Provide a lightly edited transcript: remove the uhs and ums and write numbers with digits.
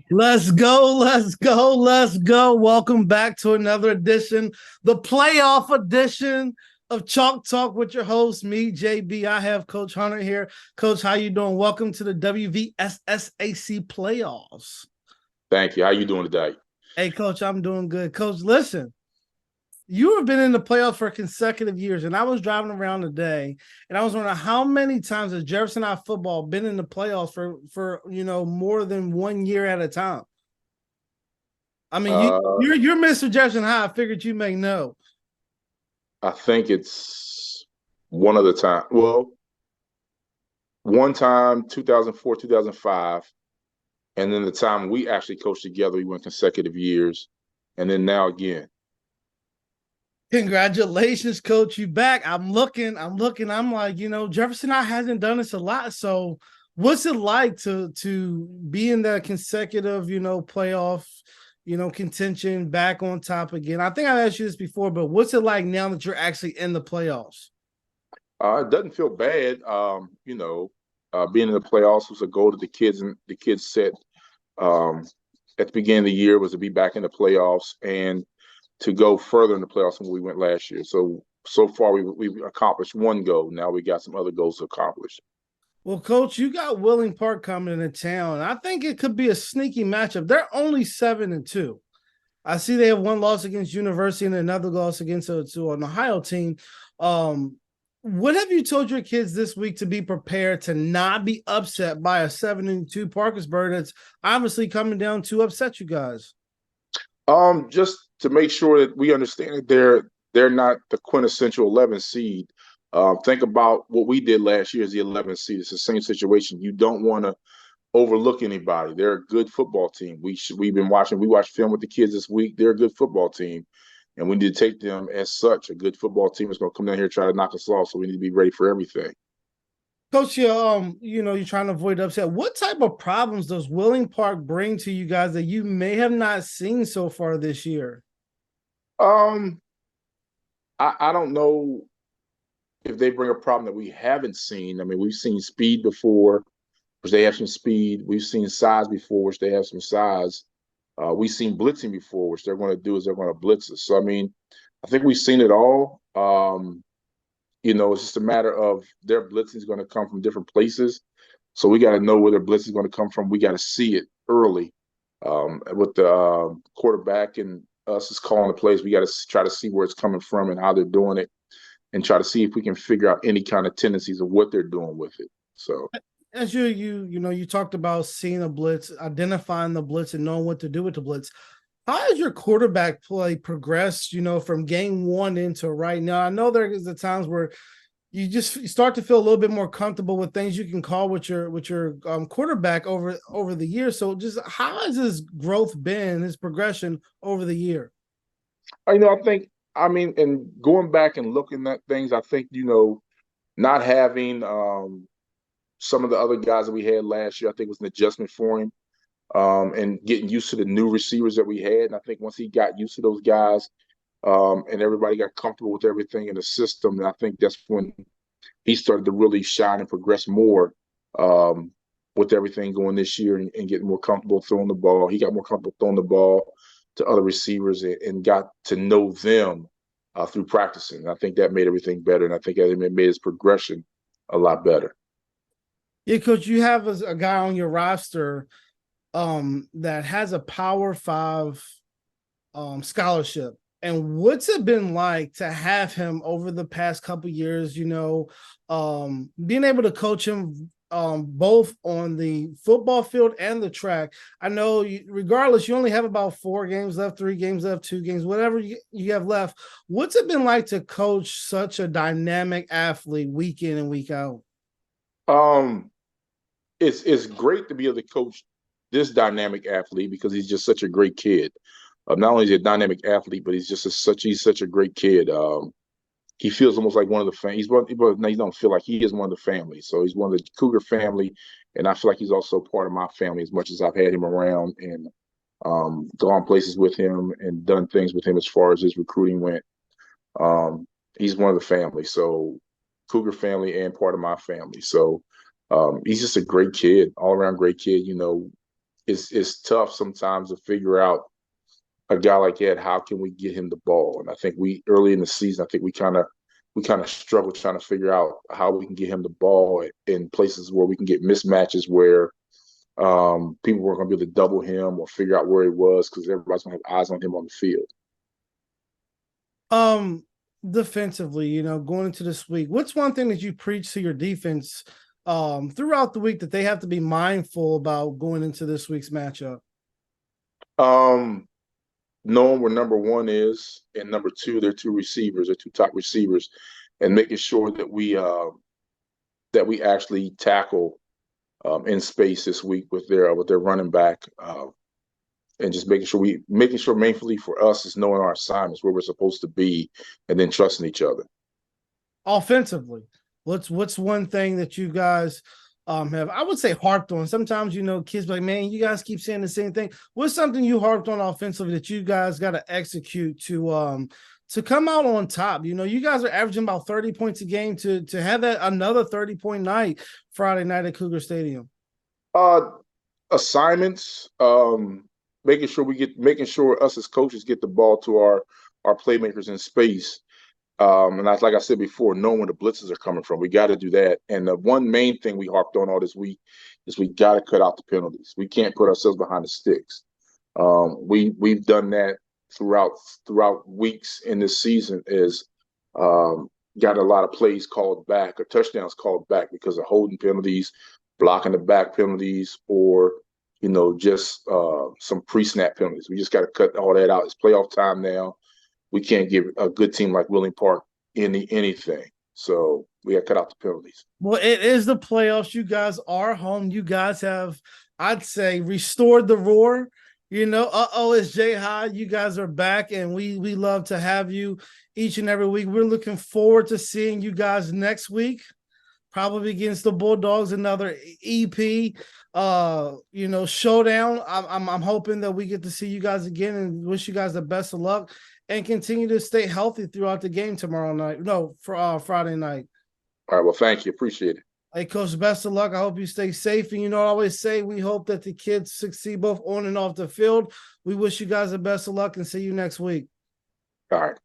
Let's go, let's go, let's go. Welcome back to another edition, the playoff edition of Chalk Talk with your host, me, JB. I have Coach Hunter here. Coach, how you doing? Welcome to the WVSSAC playoffs. Thank you. How you doing today? Hey, Coach, I'm doing good. Coach, listen, you have been in the playoffs for consecutive years, and I was driving around today, and I was wondering how many times has Jefferson High football been in the playoffs for more than 1 year at a time? I mean, Uh, you're Mr. Jefferson High. I figured you may know. I think it's one other time. Well, one time, 2004, 2005, and then the time we actually coached together, we went consecutive years, and then now again. Congratulations, Coach. You back. I'm looking. I'm like, Jefferson High hasn't done this a lot. So what's it like to be in that consecutive, playoff, contention back on top again? I think I asked you this before, but what's it like now that you're actually in the playoffs? It doesn't feel bad. Being in the playoffs was a goal that the kids set um, at the beginning of the year was to be back in the playoffs and to go further in the playoffs than we went last year. So far we've accomplished one goal. Now we got some other goals to accomplish. Well, Coach, you got Willing Park coming into town. I think it could be a sneaky matchup. They're only 7-2. I see they have one loss against University and another loss against an Ohio team. What have you told your kids this week to be prepared to not be upset by a 7-2 Parkersburg that's obviously coming down to upset you guys? Just to make sure that we understand that they're not the quintessential 11 seed. Think about what we did last year as the 11th seed. It's the same situation. You don't want to overlook anybody. They're a good football team. We watched film with the kids this week. They're a good football team, and we need to take them as such. A good football team is going to come down here and try to knock us off. So we need to be ready for everything. Coach, you're trying to avoid upset. What type of problems does Willing Park bring to you guys that you may have not seen so far this year? Um, I don't know if they bring a problem that we haven't seen. I mean, we've seen speed before, which they have some speed. We've seen size before, which they have some size. We've seen blitzing before, which they're going to do is they're going to blitz us. So I mean, I think we've seen it all. It's just a matter of their blitzing is going to come from different places. So we got to know where their blitz is going to come from. We got to see it early with the quarterback and us is calling the plays. We got to try to see where it's coming from and how they're doing it, and try to see if we can figure out any kind of tendencies of what they're doing with it. So As you talked about seeing a blitz, identifying the blitz, and knowing what to do with the blitz. How has your quarterback play progressed? From game one into right now. I know there is the times where you start to feel a little bit more comfortable with things you can call with your quarterback over the years. So, just how has his growth been, his progression over the year? I mean, and going back and looking at things, I think not having some of the other guys that we had last year, I think was an adjustment for him. And getting used to the new receivers that we had. And I think once he got used to those guys, and everybody got comfortable with everything in the system, and I think that's when he started to really shine and progress more with everything going this year and getting more comfortable throwing the ball. He got more comfortable throwing the ball to other receivers and got to know them through practicing. And I think that made everything better, and I think that made his progression a lot better. Yeah, Coach, you have a guy on your roster that has a Power Five scholarship. And what's it been like to have him over the past couple years? Being able to coach him both on the football field and the track. I know, regardless, you only have about 4 games left, 3 games left, 2 games, whatever you have left. What's it been like to coach such a dynamic athlete week in and week out? Um, it's great to be able to coach this dynamic athlete because he's just such a great kid. Not only is he a dynamic athlete, but he's such a great kid. He feels almost like one of the family. He don't feel like he is one of the family. So he's one of the Cougar family, and I feel like he's also part of my family as much as I've had him around and gone places with him and done things with him as far as his recruiting went. He's one of the family. So Cougar family and part of my family. So he's just a great kid, all around great kid. it's tough sometimes to figure out a guy like that. How can we get him the ball? And I think we early in the season, I think we kind of struggled trying to figure out how we can get him the ball in places where we can get mismatches where people weren't going to be able to double him or figure out where he was because everybody's going to have eyes on him on the field. Um, Defensively, going into this week, what's one thing that you preach to your defense throughout the week that they have to be mindful about going into this week's matchup? Um, Knowing where number one is and number two, their two receivers, their two top receivers, and making sure that we actually tackle in space this week with their running back, and just making sure mainly for us is knowing our assignments where we're supposed to be, and then trusting each other. Offensively, what's one thing that you guys have, I would say, harped on? Sometimes kids be like, man, you guys keep saying the same thing. What's something you harped on offensively that you guys got to execute to come out on top? You guys are averaging about 30 points a game. To have that another 30-point night Friday night at Cougar Stadium. Assignments, making sure us as coaches get the ball to our playmakers in space. And that's, like I said before, knowing where the blitzes are coming from. We got to do that. And the one main thing we harped on all this week is we got to cut out the penalties. We can't put ourselves behind the sticks. We've done that throughout weeks in this season. Is got a lot of plays called back or touchdowns called back because of holding penalties, blocking the back penalties, or just some pre-snap penalties. We just got to cut all that out. It's playoff time now. We can't give a good team like Willing Park anything. So we got to cut out the penalties. Well, it is the playoffs. You guys are home. You guys have, I'd say, restored the roar. It's Jay High. You guys are back, and we love to have you each and every week. We're looking forward to seeing you guys next week, probably against the Bulldogs, another EP showdown. I'm hoping that we get to see you guys again, and wish you guys the best of luck and continue to stay healthy throughout the game tomorrow night. No, for Friday night. All right. Well, thank you. Appreciate it. Hey, Coach, best of luck. I hope you stay safe. And I always say we hope that the kids succeed both on and off the field. We wish you guys the best of luck and see you next week. All right.